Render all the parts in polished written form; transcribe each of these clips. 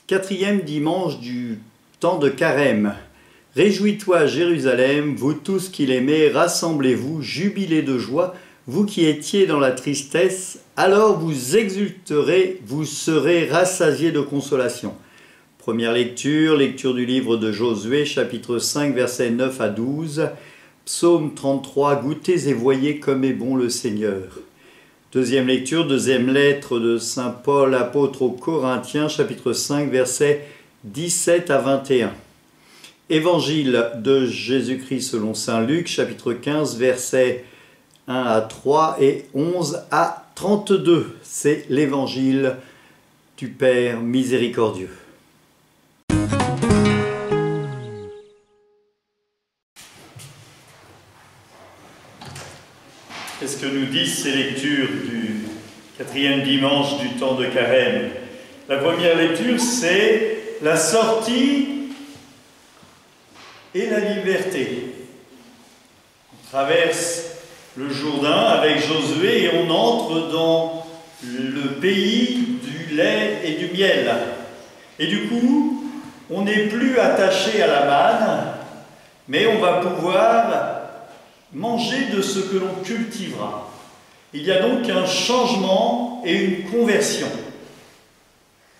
Quatrième dimanche du temps de Carême. Réjouis-toi, Jérusalem, vous tous qui l'aimez, rassemblez-vous, jubilez de joie, vous qui étiez dans la tristesse, alors vous exulterez, vous serez rassasiés de consolation. Première lecture, lecture du livre de Josué, chapitre 5, versets 9 à 12, psaume 33, goûtez et voyez comme est bon le Seigneur. Deuxième lecture, deuxième lettre de saint Paul, apôtre aux Corinthiens, chapitre 5, versets 17 à 21. Évangile de Jésus-Christ selon saint Luc, chapitre 15, versets 1 à 3 et 11 à 32. C'est l'évangile du Père miséricordieux. Qu'est-ce que nous disent ces lectures du quatrième dimanche du temps de Carême? La première lecture, c'est la sortie et la liberté. On traverse le Jourdain avec Josué et on entre dans le pays du lait et du miel. Et du coup, on n'est plus attaché à la manne, mais on va pouvoir manger de ce que l'on cultivera. Il y a donc un changement et une conversion.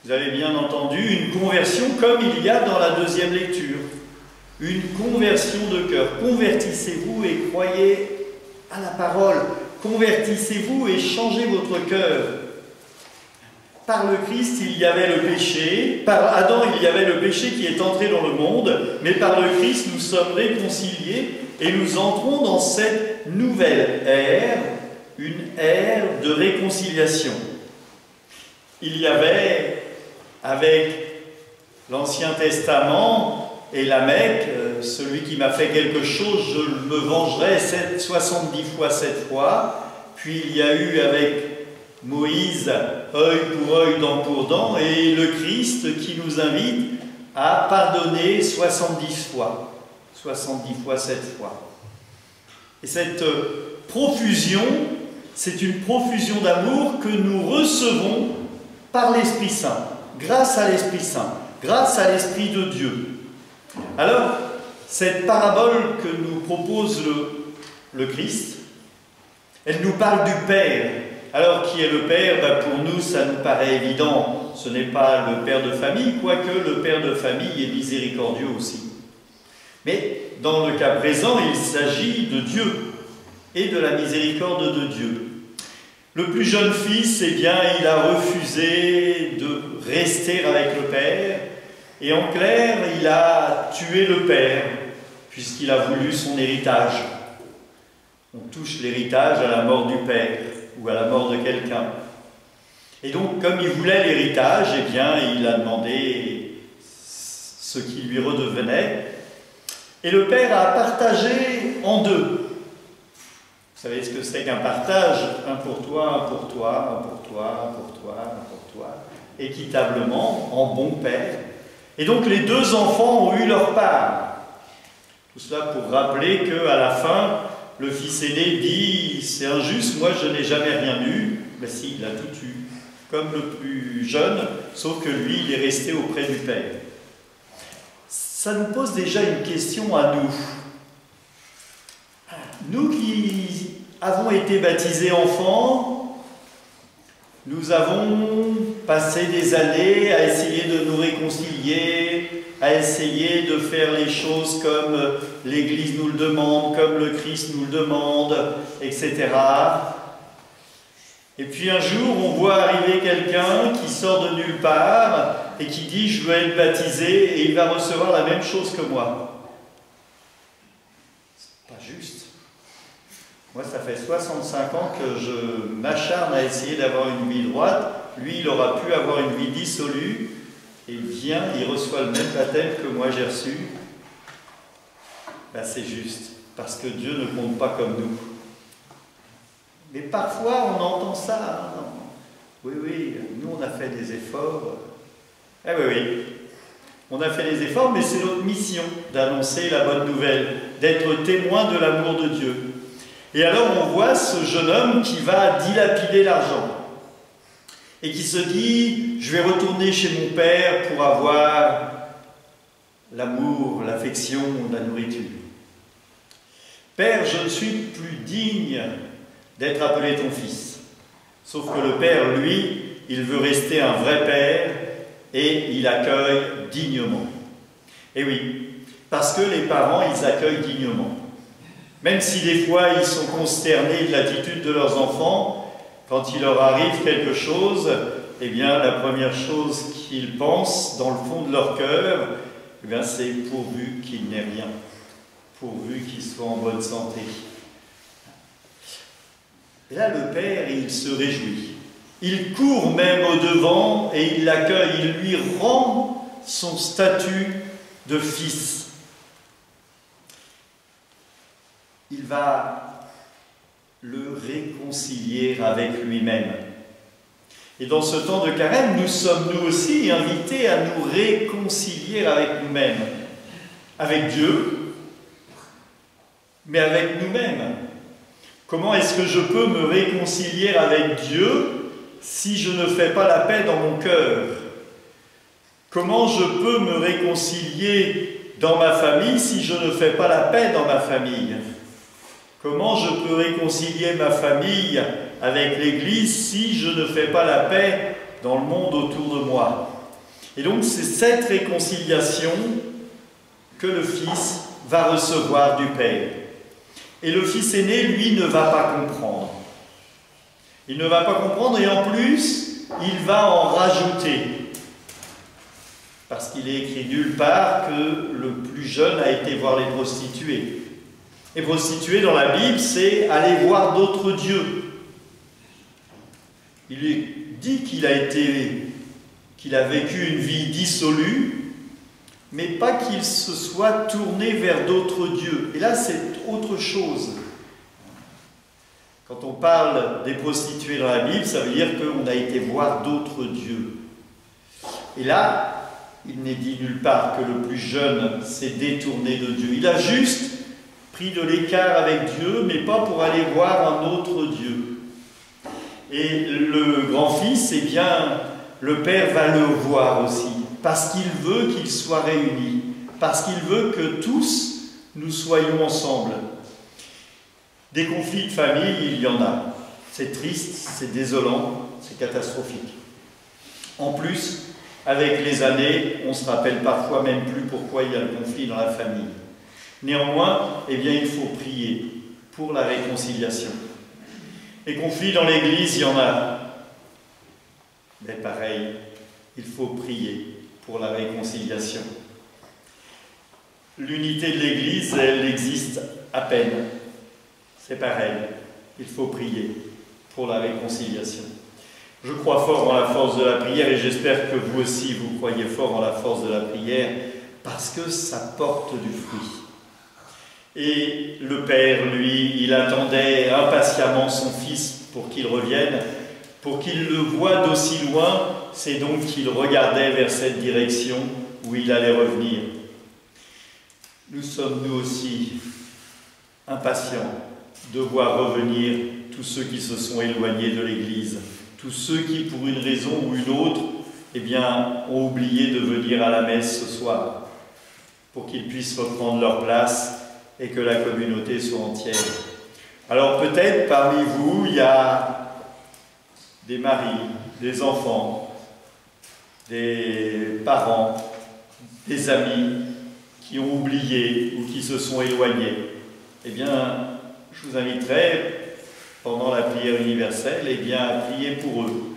Vous avez bien entendu, une conversion comme il y a dans la deuxième lecture. Une conversion de cœur. Convertissez-vous et croyez à la parole. Convertissez-vous et changez votre cœur. Par le Christ, il y avait le péché. Par Adam, il y avait le péché qui est entré dans le monde. Mais par le Christ, nous sommes réconciliés et nous entrons dans cette nouvelle ère, une ère de réconciliation. Il y avait, avec l'Ancien Testament et la Mecque, celui qui m'a fait quelque chose, je me vengerai 70 fois 7 fois. Puis il y a eu avec Moïse, œil pour œil, dent pour dent, et le Christ qui nous invite à pardonner 70 fois. 70 fois 7 fois. Et cette profusion, c'est une profusion d'amour que nous recevons par l'Esprit Saint, grâce à l'Esprit Saint, grâce à l'Esprit de Dieu. Alors, cette parabole que nous propose le Christ, elle nous parle du Père. Alors, qui est le Père? Pour nous, ça nous paraît évident. Ce n'est pas le Père de famille, quoique le Père de famille est miséricordieux aussi. Mais dans le cas présent, il s'agit de Dieu et de la miséricorde de Dieu. Le plus jeune fils, eh bien, il a refusé de rester avec le Père, et en clair, il a tué le Père, puisqu'il a voulu son héritage. On touche l'héritage à la mort du Père, ou à la mort de quelqu'un. Et donc, comme il voulait l'héritage, eh bien, il a demandé ce qui lui redevenait. Et le Père a partagé en deux. Vous savez ce que c'est qu'un partage? Un pour toi, un pour toi, un pour toi, un pour toi, un pour toi, équitablement, en bon Père. Et donc les deux enfants ont eu leur part. Tout cela pour rappeler qu'à la fin, le fils aîné dit « c'est injuste, moi je n'ai jamais rien eu ». Ben si, il a tout eu, comme le plus jeune, sauf que lui, il est resté auprès du Père. Ça nous pose déjà une question à nous. Nous qui avons été baptisés enfants, nous avons passé des années à essayer de nous réconcilier, à essayer de faire les choses comme l'Église nous le demande, comme le Christ nous le demande, etc. Et puis un jour, on voit arriver quelqu'un qui sort de nulle part et qui dit « je veux être baptisé » et il va recevoir la même chose que moi. C'est pas juste. Moi, ça fait 65 ans que je m'acharne à essayer d'avoir une vie droite. Lui, il aura pu avoir une vie dissolue. Et vient, il reçoit le même baptême que moi j'ai reçu. Ben, c'est juste, parce que Dieu ne compte pas comme nous. Mais parfois, on entend ça. Hein, oui, oui, nous, on a fait des efforts. Eh oui, oui, on a fait des efforts, mais c'est notre mission d'annoncer la bonne nouvelle d'être témoin de l'amour de Dieu. Et alors on voit ce jeune homme qui va dilapider l'argent et qui se dit « je vais retourner chez mon père pour avoir l'amour, l'affection, la nourriture. Père, je ne suis plus digne d'être appelé ton fils. » Sauf que le père, lui, il veut rester un vrai père et il accueille dignement. Et oui, parce que les parents, ils accueillent dignement. Même si des fois ils sont consternés de l'attitude de leurs enfants, quand il leur arrive quelque chose, eh bien la première chose qu'ils pensent dans le fond de leur cœur, eh bien c'est pourvu qu'il n'ait rien, pourvu qu'il soit en bonne santé. Et là le père, il se réjouit. Il court même au-devant et il l'accueille, il lui rend son statut de fils. Il va le réconcilier avec lui-même. Et dans ce temps de carême, nous sommes nous aussi invités à nous réconcilier avec nous-mêmes, avec Dieu, mais avec nous-mêmes. Comment est-ce que je peux me réconcilier avec Dieu si je ne fais pas la paix dans mon cœur? Comment je peux me réconcilier dans ma famille si je ne fais pas la paix dans ma famille? Comment je peux réconcilier ma famille avec l'Église si je ne fais pas la paix dans le monde autour de moi? Et donc c'est cette réconciliation que le Fils va recevoir du Père. Et le Fils aîné, lui, ne va pas comprendre. Il ne va pas comprendre et en plus, il va en rajouter. Parce qu'il est écrit nulle part que le plus jeune a été voir les prostituées. Et prostituée dans la Bible, c'est aller voir d'autres dieux. Il est dit qu'il a vécu une vie dissolue, mais pas qu'il se soit tourné vers d'autres dieux. Et là, c'est autre chose. Quand on parle des prostituées dans la Bible, ça veut dire qu'on a été voir d'autres dieux. Et là, il n'est dit nulle part que le plus jeune s'est détourné de Dieu. Il a juste pris de l'écart avec Dieu, mais pas pour aller voir un autre Dieu. Et le grand-fils, eh bien, le Père va le voir aussi, parce qu'il veut qu'ils soient réunis, parce qu'il veut que tous nous soyons ensemble. Des conflits de famille, il y en a. C'est triste, c'est désolant, c'est catastrophique. En plus, avec les années, on se rappelle parfois même plus pourquoi il y a le conflit dans la famille. Néanmoins, eh bien, il faut prier pour la réconciliation. Les conflits dans l'Église, il y en a. Mais pareil, il faut prier pour la réconciliation. L'unité de l'Église, elle existe à peine. C'est pareil, il faut prier pour la réconciliation. Je crois fort en la force de la prière et j'espère que vous aussi, vous croyez fort en la force de la prière parce que ça porte du fruit. Et le Père, lui, il attendait impatiemment son Fils pour qu'il revienne, pour qu'il le voie d'aussi loin, c'est donc qu'il regardait vers cette direction où il allait revenir. Nous sommes nous aussi impatients de voir revenir tous ceux qui se sont éloignés de l'Église, tous ceux qui, pour une raison ou une autre, eh bien, ont oublié de venir à la messe ce soir, pour qu'ils puissent reprendre leur place et que la communauté soit entière. Alors peut-être parmi vous, il y a des maris, des enfants, des parents, des amis qui ont oublié ou qui se sont éloignés. Eh bien, je vous inviterai, pendant la prière universelle, eh bien, à prier pour eux,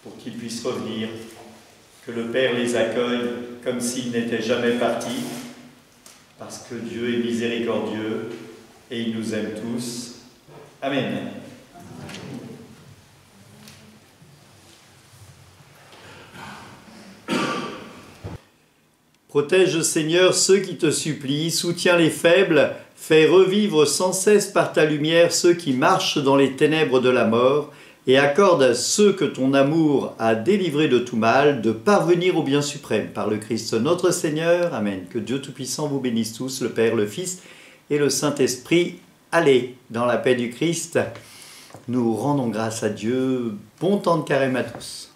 pour qu'ils puissent revenir, que le Père les accueille comme s'ils n'étaient jamais partis, parce que Dieu est miséricordieux et il nous aime tous. Amen. Protège, Seigneur, ceux qui te supplient, soutiens les faibles, fais revivre sans cesse par ta lumière ceux qui marchent dans les ténèbres de la mort, et accorde à ceux que ton amour a délivrés de tout mal de parvenir au bien suprême par le Christ notre Seigneur. Amen. Que Dieu Tout-Puissant vous bénisse tous, le Père, le Fils et le Saint-Esprit. Allez, dans la paix du Christ, nous rendons grâce à Dieu. Bon temps de carême à tous.